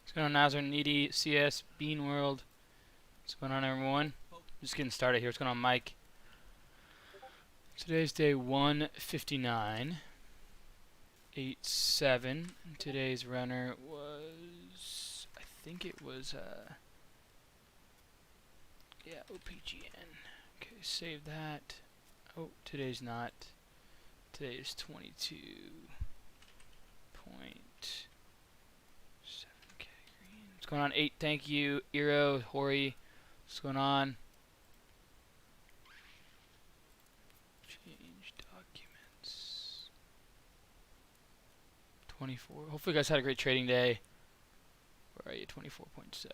What's going on, Nazar, Needy, CS, Bean World? What's going on, everyone? Just getting started here. What's going on, Mike? Today's day 159. 8-7. Today's runner was, I think it was, yeah, OPGN. Okay, save that. Oh, today's not. Today is 22.7K green. What's going on, 8? Thank you, Eero, Hori. What's going on? Change documents. 24. Hopefully you guys had a great trading day. Where are you? 24.7.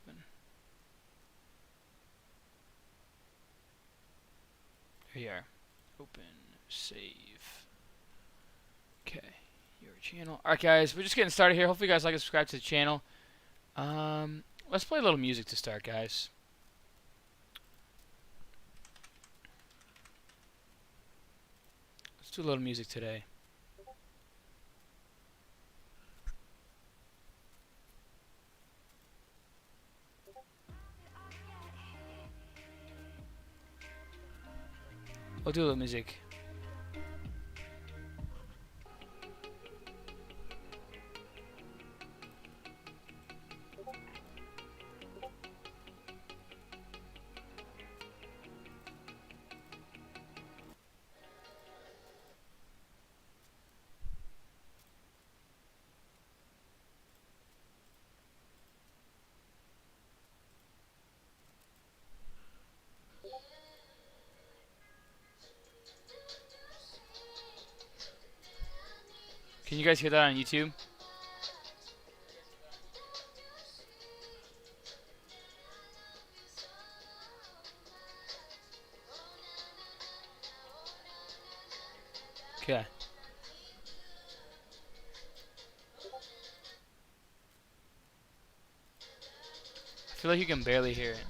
Here you are. Open. Save. Okay. Your channel. Alright guys, we're just getting started here. Hopefully you guys like and subscribe to the channel. Let's play a little music to start, guys. Let's do a little music today. We'll do a little music. Can you guys hear that on YouTube? Okay. I feel like you can barely hear it.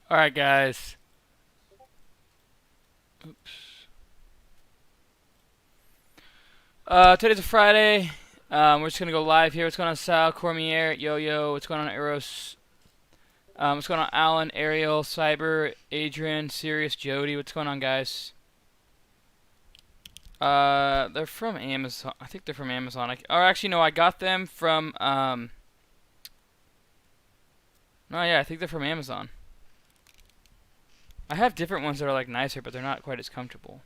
Alright, guys. Oops. Today's a Friday. We're just going to go live here. What's going on, Sal, Cormier, Yo-Yo? What's going on, Eros? What's going on, Alan, Ariel, Cyber, Adrian, Sirius, Jody? What's going on, guys? They're from Amazon. I think they're from Amazon. Or actually, no, I got them from, no, yeah, I think they're from Amazon. I have different ones that are, like, nicer, but they're not quite as comfortable.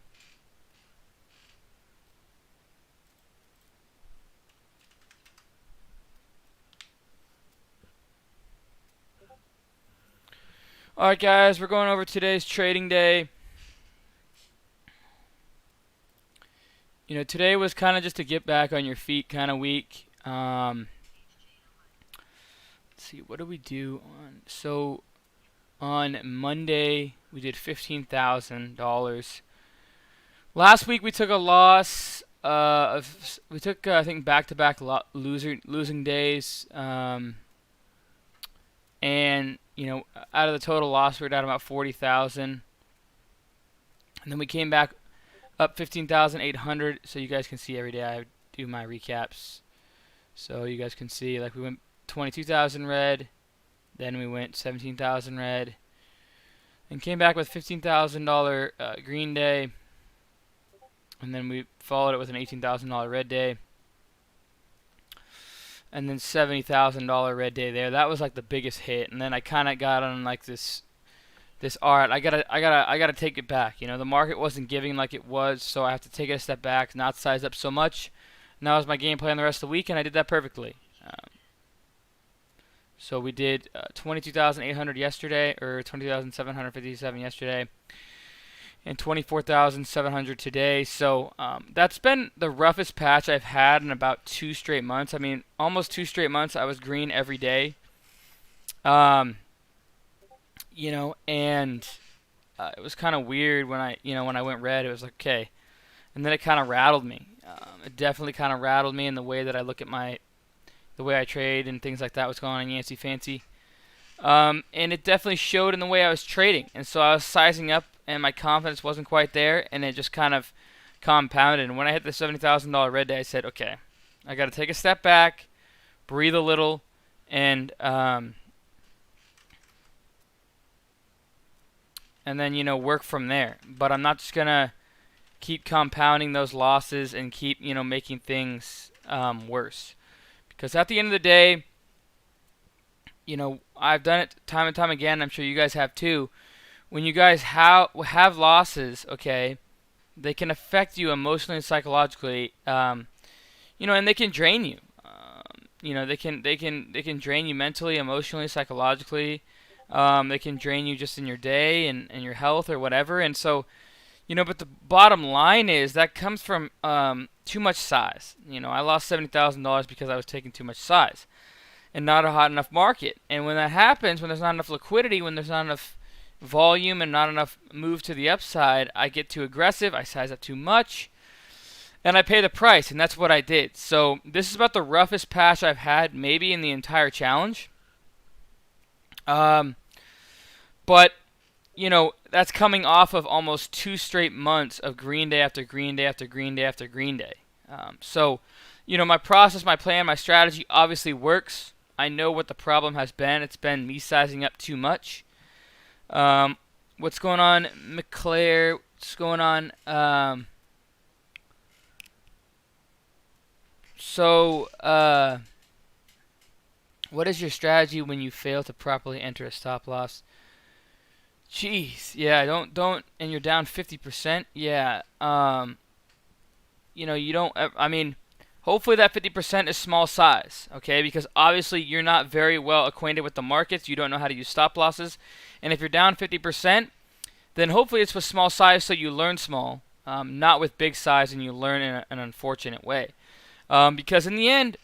Alright, guys, we're going over today's trading day. You know, today was kind of just to get back on your feet kind of week. Let's see, what do we do on? So, on Monday, we did $15,000. Last week, we took a loss. We took, I think, back-to-back losing days. And, you know, out of the total loss, we were down about 40,000. And then we came back up 15,800. So you guys can see every day I do my recaps. So you guys can see, like, we went 22,000 red. Then we went 17,000 red. And came back with $15,000 green day. And then we followed it with an $18,000 red day. And then $70,000 red day there. That was like the biggest hit. And then I kind of got on like this art. I gotta take it back. You know, the market wasn't giving like it was, so I have to take it a step back, not size up so much. And that was my game plan the rest of the week, and I did that perfectly. So we did 22,800 yesterday, or 20,757 yesterday, and 24,700 today. So that's been the roughest patch I've had in about 2 straight months. I mean, almost 2 straight months I was green every day. You know, and it was kind of weird when I went red. It was like, okay, and then it kind of rattled me. It definitely kind of rattled me in the way that I look at the way I trade and things like that. What's going on, Yancey Fancy? And it definitely showed in the way I was trading. And so I was sizing up, and my confidence wasn't quite there, and it just kind of compounded. And when I hit the $70,000 red day, I said, okay, I got to take a step back, breathe a little, and then, you know, work from there. But I'm not just going to keep compounding those losses and keep, you know, making things worse. Because at the end of the day, you know, I've done it time and time again. I'm sure you guys have too. When you guys have losses, okay, they can affect you emotionally and psychologically. You know, and they can drain you. You know, they can drain you mentally, emotionally, psychologically. They can drain you just in your day and your health or whatever. And so, you know, but the bottom line is that comes from too much size. You know, I lost $70,000 because I was taking too much size and not a hot enough market. And when that happens, when there's not enough liquidity, when there's not enough volume and not enough move to the upside, I get too aggressive, I size up too much, and I pay the price, and that's what I did. So this is about the roughest patch I've had maybe in the entire challenge. But, you know, that's coming off of almost 2 straight months of green day after green day after green day after green day. So, you know, my process, my plan, my strategy obviously works. I know what the problem has been. It's been me sizing up too much. What's going on, McClare? What's going on? What is your strategy when you fail to properly enter a stop loss? Jeez, yeah, don't, and you're down 50%. Yeah, you know, you don't. I mean, hopefully that 50% is small size, okay? Because obviously you're not very well acquainted with the markets. You don't know how to use stop losses, and if you're down 50%, then hopefully it's with small size, so you learn small, not with big size, and you learn in an unfortunate way. Because in the end,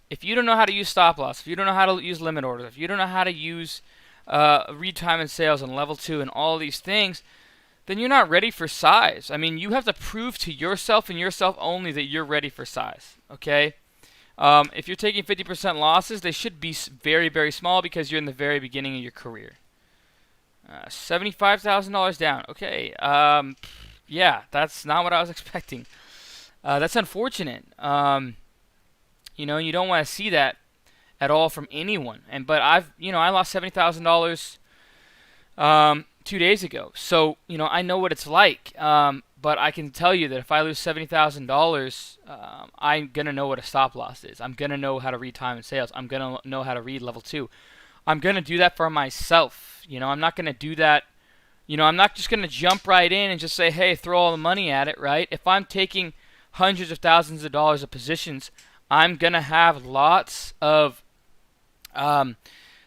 if you don't know how to use stop loss, if you don't know how to use limit orders, if you don't know how to use read time and sales and level 2 and all these things, then you're not ready for size. I mean, you have to prove to yourself and yourself only that you're ready for size, okay? If you're taking 50% losses, they should be very, very small because you're in the very beginning of your career. $75,000 down. Okay. Yeah, that's not what I was expecting. That's unfortunate. You know, you don't want to see that at all from anyone. But I lost $70,000 2 days ago. So, I know what it's like. But I can tell you that if I lose $70,000, I'm gonna know what a stop loss is. I'm gonna know how to read time and sales. I'm gonna know how to read level 2. I'm gonna do that for myself. I'm not gonna do that. I'm not just gonna jump right in and just say, hey, throw all the money at it, right? If I'm taking hundreds of thousands of dollars of positions, I'm gonna have lots of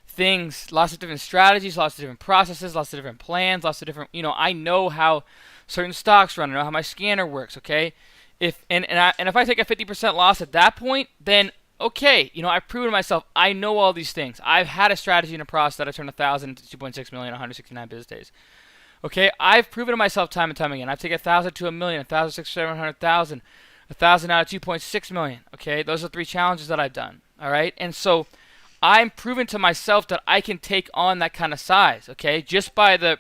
things, lots of different strategies, lots of different processes, lots of different plans, lots of different. I know how certain stocks run. I know how my scanner works. Okay, if I take a 50% loss at that point, then okay, I've proven to myself I know all these things. I've had a strategy and a process that I turned 1,000 into 2.6 million, 169 business days. Okay, I've proven to myself time and time again. I've taken 1,000 to a million, 1,000 to 700,000, 1,000 out of 2.6 million. Okay, those are 3 challenges that I've done. All right, and so I'm proving to myself that I can take on that kind of size. Okay, just by the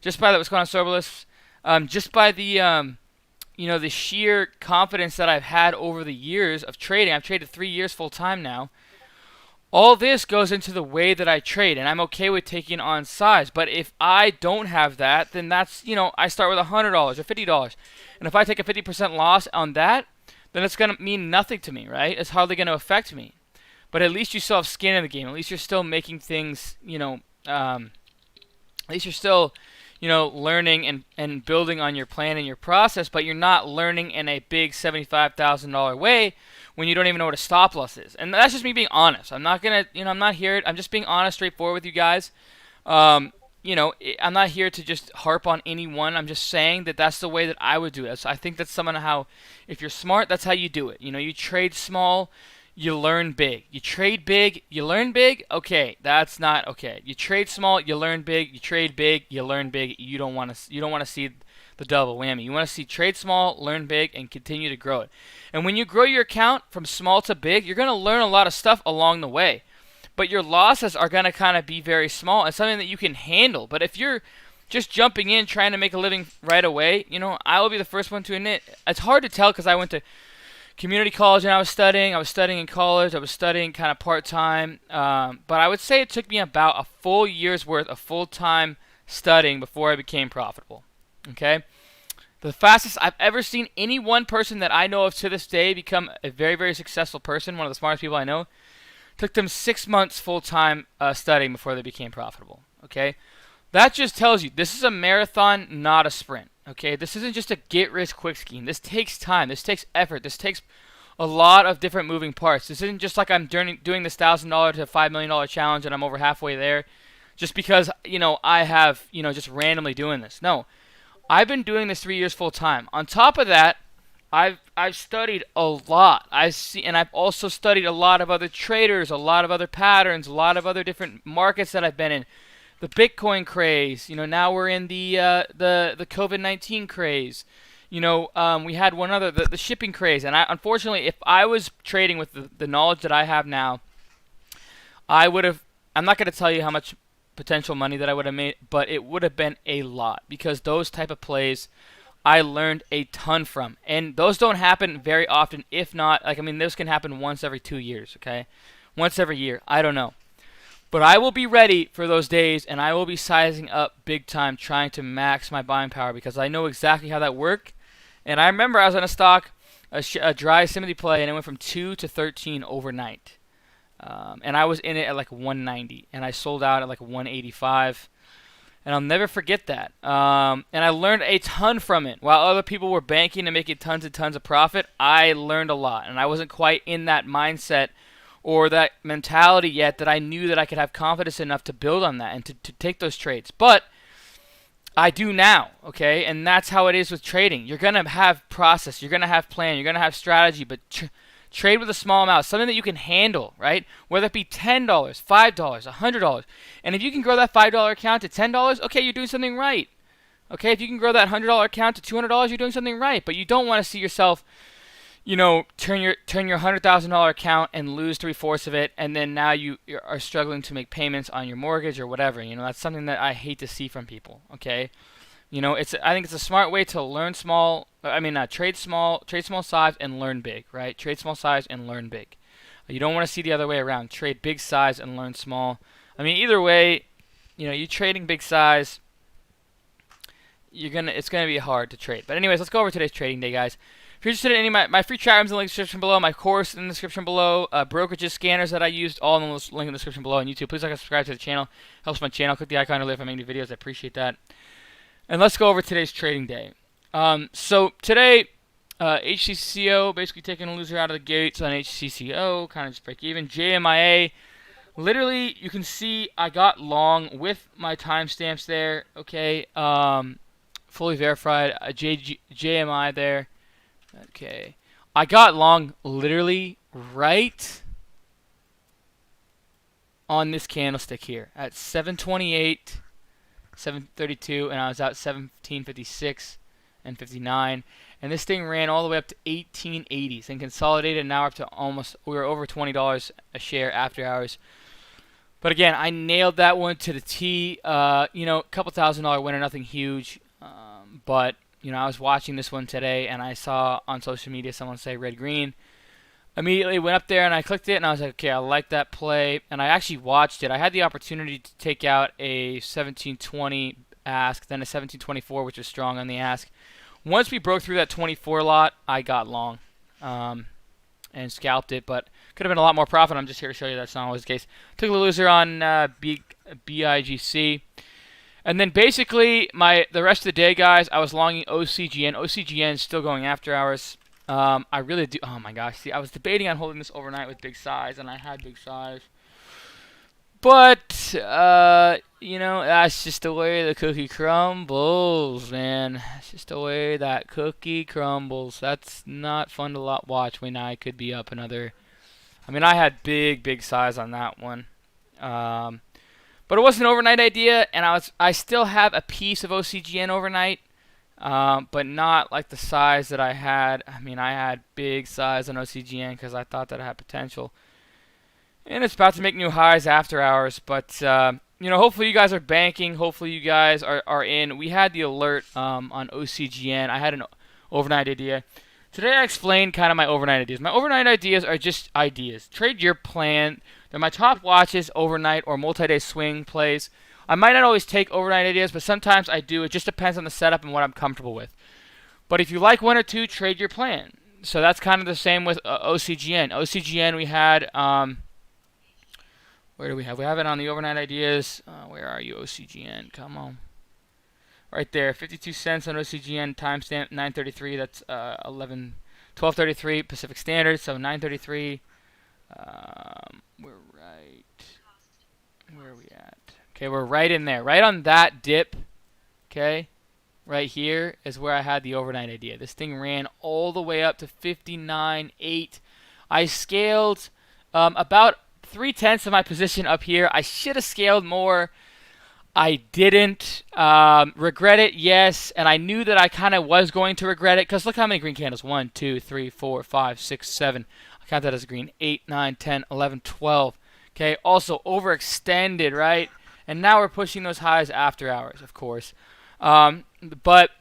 what's going on, Sorbolus, just by the the sheer confidence that I've had over the years of trading. I've traded 3 years full time now. All this goes into the way that I trade, and I'm okay with taking on size. But if I don't have that, then that's, I start with $100 or $50. And if I take a 50% loss on that, then it's going to mean nothing to me, right? It's hardly going to affect me. But at least you still have skin in the game. At least you're still making things, at least you're still, learning and building on your plan and your process, but you're not learning in a big $75,000 way when you don't even know what a stop loss is. And that's just me being honest. I'm not going to, I'm not here. I'm just being honest, straightforward with you guys. I'm not here to just harp on anyone. I'm just saying that that's the way that I would do it. So I think that's somehow, if you're smart, that's how you do it. You trade small, you learn big. You trade big, you learn big. Okay, that's not okay. You trade small, you learn big. You trade big, you learn big. You don't want to see the double whammy. You want to see trade small, learn big, and continue to grow it. And when you grow your account from small to big, you're going to learn a lot of stuff along the way. But your losses are going to kind of be very small and something that you can handle. But if you're just jumping in trying to make a living right away, I will be the first one to admit it's hard to tell because I went to community college and I was studying in college. I was studying kind of part-time. But I would say it took me about a full year's worth of full-time studying before I became profitable. Okay? The fastest I've ever seen any one person that I know of to this day become a very, very successful person, one of the smartest people I know, took them 6 months full-time studying before they became profitable. Okay? That just tells you this is a marathon, not a sprint. Okay, this isn't just a get-rich-quick scheme. This takes time. This takes effort. This takes a lot of different moving parts. This isn't just like I'm doing this $1,000 to $5 million challenge and I'm over halfway there just because, I have, just randomly doing this. No, I've been doing this 3 years full time. On top of that, I've studied a lot. And I've also studied a lot of other traders, a lot of other patterns, a lot of other different markets that I've been in. The Bitcoin craze, now we're in the COVID-19 craze. We had one other, the shipping craze. And unfortunately, if I was trading with the knowledge that I have now, I'm not going to tell you how much potential money that I would have made, but it would have been a lot because those type of plays I learned a ton from. And those don't happen very often, if not, this can happen once every 2 years, okay? Once every year. I don't know. But I will be ready for those days, and I will be sizing up big time, trying to max my buying power because I know exactly how that worked. And I remember I was on a stock, a dry simile play, and it went from 2 to 13 overnight. And I was in it at like 190, and I sold out at like 185. And I'll never forget that. And I learned a ton from it. While other people were banking and making tons and tons of profit, I learned a lot. And I wasn't quite in that mindset or that mentality yet that I knew that I could have confidence enough to build on that and to take those trades. But I do now, okay? And that's how it is with trading. You're going to have process. You're going to have plan. You're going to have strategy. But trade with a small amount, something that you can handle, right? Whether it be $10, $5, $100. And if you can grow that $5 account to $10, okay, you're doing something right. Okay, if you can grow that $100 account to $200, you're doing something right. But you don't want to see yourself you know, turn your $100,000 account and lose 3/4 of it, and then now you are struggling to make payments on your mortgage or whatever. You know, that's something that I hate to see from people. Okay, you know, I think it's a smart way to learn small. I mean, trade small size and learn big, right? Trade small size and learn big. You don't want to see the other way around. Trade big size and learn small. I mean, either way, you know, you trading big size, it's gonna be hard to trade. But anyways, let's go over today's trading day, guys. If you're interested in any of my free chat rooms in the link description below, my course in the description below, brokerages, scanners that I used, all in the link in the description below on YouTube. Please like and subscribe to the channel. Helps my channel. Click the icon earlier if I make new videos. I appreciate that. And let's go over today's trading day. So today, HCCO basically taking a loser out of the gates on HCCO, kind of just break even. JMIA, literally you can see I got long with my timestamps there. Okay, fully verified. JMI there. Okay, I got long literally right on this candlestick here at 728, 732, and I was out 1756 and 59. And this thing ran all the way up to 1880s and consolidated. Now up to we were over $20 a share after hours. But again, I nailed that one to the T. You know, a couple $1,000 winner, nothing huge. But you know, I was watching this one today, and I saw on social media someone say red green. Immediately went up there and I clicked it, and I was like, okay, I like that play. And I actually watched it. I had the opportunity to take out a 1720 ask, then a 1724, which was strong on the ask. Once we broke through that 24 lot, I got long and scalped it, but could have been a lot more profit. I'm just here to show you that's not always the case. Took a loser on BIGC. And then basically the rest of the day, guys, I was longing OCGN. OCGN is still going after hours. I really do. Oh my gosh! See, I was debating on holding this overnight with big size, and I had big size. But you know, that's just the way the cookie crumbles, man. That's just the way that cookie crumbles. That's not fun to watch when I could be up another. I mean, I had big size on that one. But it was an overnight idea, and I still have a piece of OCGN overnight, but not like the size that I had. I mean, I had big size on OCGN because I thought that it had potential. And it's about to make new highs after hours, but you know, hopefully you guys are banking. Hopefully you guys are in. We had the alert on OCGN. I had an overnight idea. Today I explained kind of my overnight ideas. My overnight ideas are just ideas. Trade your plan. They're my top watches overnight or multi-day swing plays. I might not always take overnight ideas, but sometimes I do. It just depends on the setup and what I'm comfortable with. But if you like one or two, trade your plan. So that's kind of the same with OCGN. OCGN we had, where do we have? We have it on the overnight ideas. Where are you, OCGN? Come on. Right there, 52 cents on OCGN, timestamp 9:33. That's 12:33 Pacific Standard. So 9:33. We're right. Where are we at? Okay, we're right in there, right on that dip. Okay, right here is where I had the overnight idea. This thing ran all the way up to 59.8. I scaled about 3/10 of my position up here. I should have scaled more. I didn't. Regret it, yes. And I knew that I kind of was going to regret it because look how many green candles. 1, 2, 3, 4, 5, 6, 7. I count that as a green. 8, 9, 10, 11, 12. Okay, also overextended, right? And now we're pushing those highs after hours, of course. But,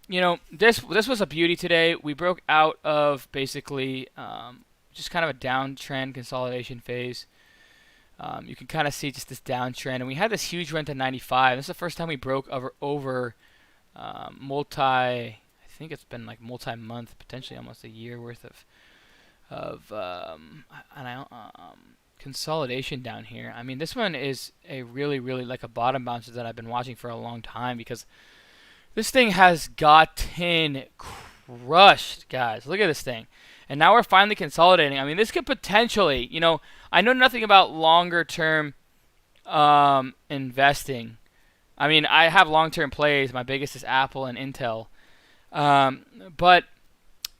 you know, this was a beauty today. We broke out of basically just kind of a downtrend consolidation phase. You can kind of see just this downtrend, and we had this huge run to 95. This is the first time we broke over I think it's been like multi-month, potentially almost a year worth of consolidation down here. I mean, this one is a really like a bottom bouncer that I've been watching for a long time because this thing has gotten crushed, guys. Look at this thing. And now we're finally consolidating. I mean, this could potentially, you know, I know nothing about longer term investing. I mean, I have long-term plays. My biggest is Apple and Intel. But,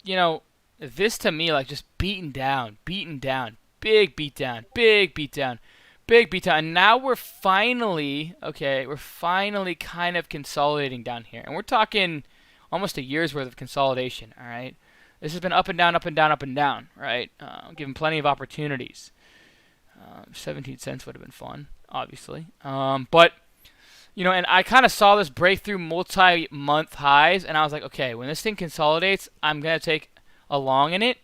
you know, this to me, like, just beaten down, big beatdown. And now we're finally kind of consolidating down here. And we're talking almost a year's worth of consolidation, all right? This has been up and down, up and down, up and down, right? Given plenty of opportunities. 17 cents would have been fun, obviously. But, you know, and I kind of saw this breakthrough multi-month highs, and I was like, okay, when this thing consolidates, I'm going to take a long in it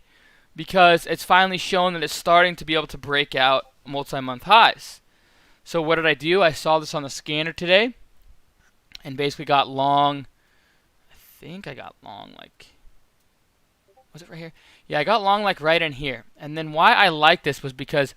because it's finally shown that it's starting to be able to break out multi-month highs. So what did I do? I saw this on the scanner today and basically got long. I think I got long like, was it right here? Yeah, I got long like right in here. And then why I like this was because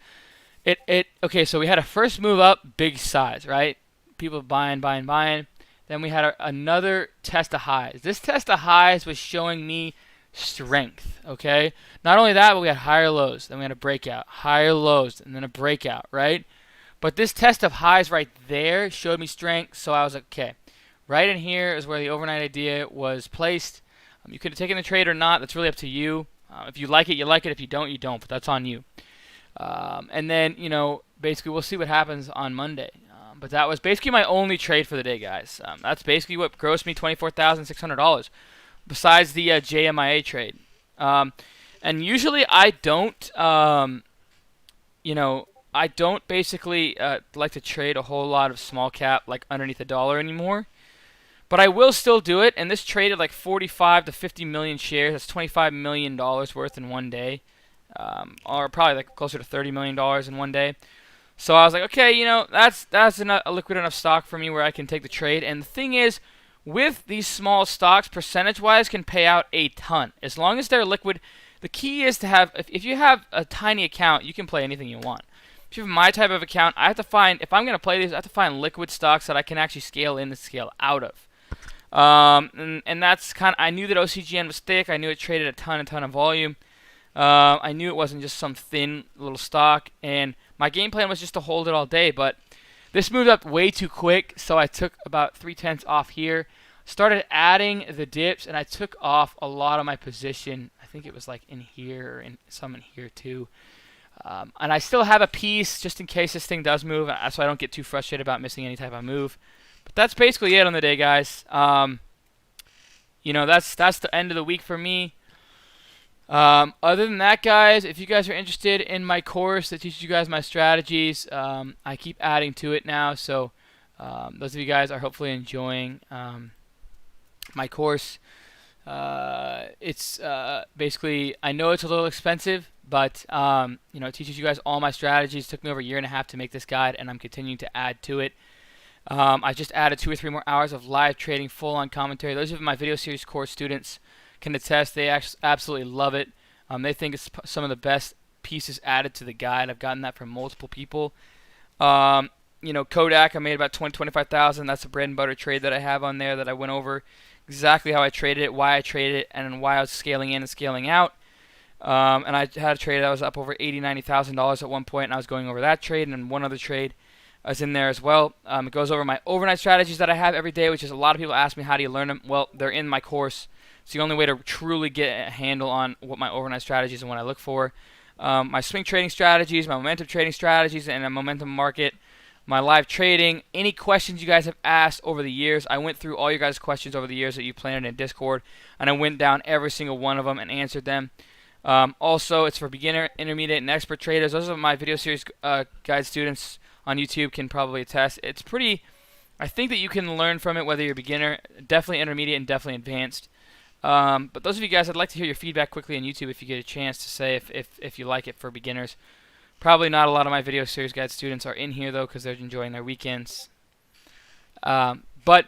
okay, so we had a first move up, big size, right? People buying, buying, buying. Then we had another test of highs. This test of highs was showing me strength, okay? Not only that, but we had higher lows. Then we had a breakout, higher lows, and then a breakout, right? But this test of highs right there showed me strength, so I was like, okay. Right in here is where the overnight idea was placed. You could have taken the trade or not. That's really up to you. If you like it, you like it. If you don't, you don't. But that's on you. And then, you know, basically we'll see what happens on Monday. But that was basically my only trade for the day, guys. That's basically what grossed me $24,600, besides the JMIA trade. And usually I don't, you know, I don't basically like to trade a whole lot of small cap like underneath $1 anymore. But I will still do it, and this traded like 45 to 50 million shares. That's $25 million worth in one day, or probably like closer to $30 million in one day. So I was like, okay, you know, that's a liquid enough stock for me where I can take the trade. And the thing is, with these small stocks, percentage-wise, can pay out a ton as long as they're liquid. The key is to have, if you have a tiny account, you can play anything you want. If you have my type of account, I have to find, if I'm going to play these, I have to find liquid stocks that I can actually scale in and scale out of. And that's kind of, I knew that OPGN was thick. I knew it traded a ton of volume. I knew it wasn't just some thin little stock, and my game plan was just to hold it all day, but this moved up way too quick, so I took about 3/10 off here, started adding the dips, and I took off a lot of my position. I think it was like in here and some in here too. And I still have a piece just in case this thing does move, so I don't get too frustrated about missing any type of move. But that's basically it on the day, guys. You know, that's the end of the week for me. Other than that, guys, if you guys are interested in my course that teaches you guys my strategies, I keep adding to it now. So those of you guys are hopefully enjoying my course. It's basically, I know it's a little expensive, but you know, it teaches you guys all my strategies. It took me over a year and a half to make this guide, and I'm continuing to add to it. I just added 2 or 3 more hours of live trading, full-on commentary. Those of my video series course students can attest. They absolutely love it. They think it's some of the best pieces added to the guide. I've gotten that from multiple people. You know, KODK, I made about 25,000. That's a bread and butter trade that I have on there that I went over exactly how I traded it, why I traded it, and why I was scaling in and scaling out. And I had a trade that was up over $80,000-$90,000 at one point, and I was going over that trade, and then one other trade is in there as well. It goes over my overnight strategies that I have every day, which is a lot of people ask me, how do you learn them? Well, they're in my course. It's the only way to truly get a handle on what my overnight strategies and what I look for. My swing trading strategies, my momentum trading strategies, and a momentum market, my live trading. Any questions you guys have asked over the years, I went through all your guys' questions over the years that you planted in Discord, and I went down every single one of them and answered them. Also, it's for beginner, intermediate, and expert traders. Those are my video series guide students on YouTube can probably attest. It's pretty, I think that you can learn from it whether you're beginner, definitely intermediate, and definitely advanced. But those of you guys, I'd like to hear your feedback quickly on YouTube if you get a chance to say if you like it for beginners. Probably not a lot of my video series guide students are in here though because they're enjoying their weekends. But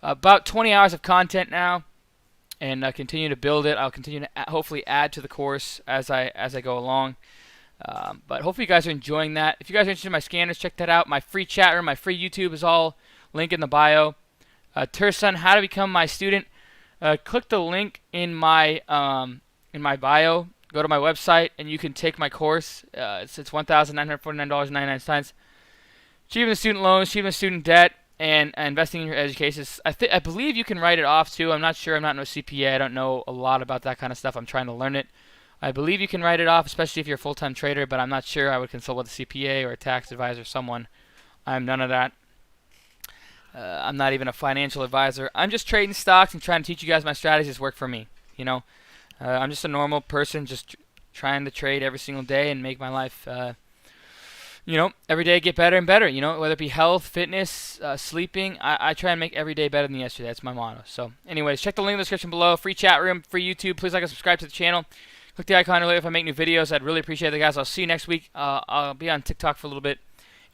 about 20 hours of content now, and continue to build it. I'll continue to hopefully add to the course as I go along. But hopefully you guys are enjoying that. If you guys are interested in my scanners, check that out. My free chat room, my free YouTube is all linked in the bio. Tursun, how to become my student. Click the link in my bio. Go to my website and you can take my course. It's $1,949.99. Achieving the student loans, achieving the student debt, and investing in your education. I believe you can write it off too. I'm not sure. I'm not no CPA. I don't know a lot about that kind of stuff. I'm trying to learn it. I believe you can write it off, especially if you're a full-time trader, but I'm not sure. I would consult with a CPA or a tax advisor, someone. I'm none of that. I'm not even a financial advisor. I'm just trading stocks and trying to teach you guys my strategies work for me. You know, I'm just a normal person, just trying to trade every single day and make my life, every day get better and better. Whether it be health, fitness, sleeping, I try and make every day better than yesterday. That's my motto. So, anyways, check the link in the description below. Free chat room, free YouTube. Please like and subscribe to the channel. Click the icon earlier if I make new videos. I'd really appreciate it, guys. I'll see you next week. I'll be on TikTok for a little bit,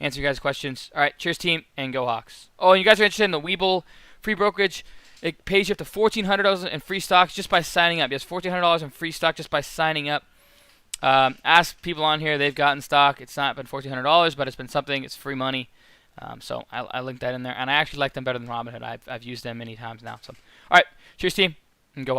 answer you guys' questions. All right, cheers, team, and go Hawks. Oh, and you guys are interested in the Webull free brokerage. It pays you up to $1,400 in free stocks just by signing up. Yes, $1,400 in free stock just by signing up. Ask people on here. They've gotten stock. It's not been $1,400, but it's been something. It's free money. So I linked that in there. And I actually like them better than Robinhood. I've used them many times now. So, all right, cheers, team, and go Hawks.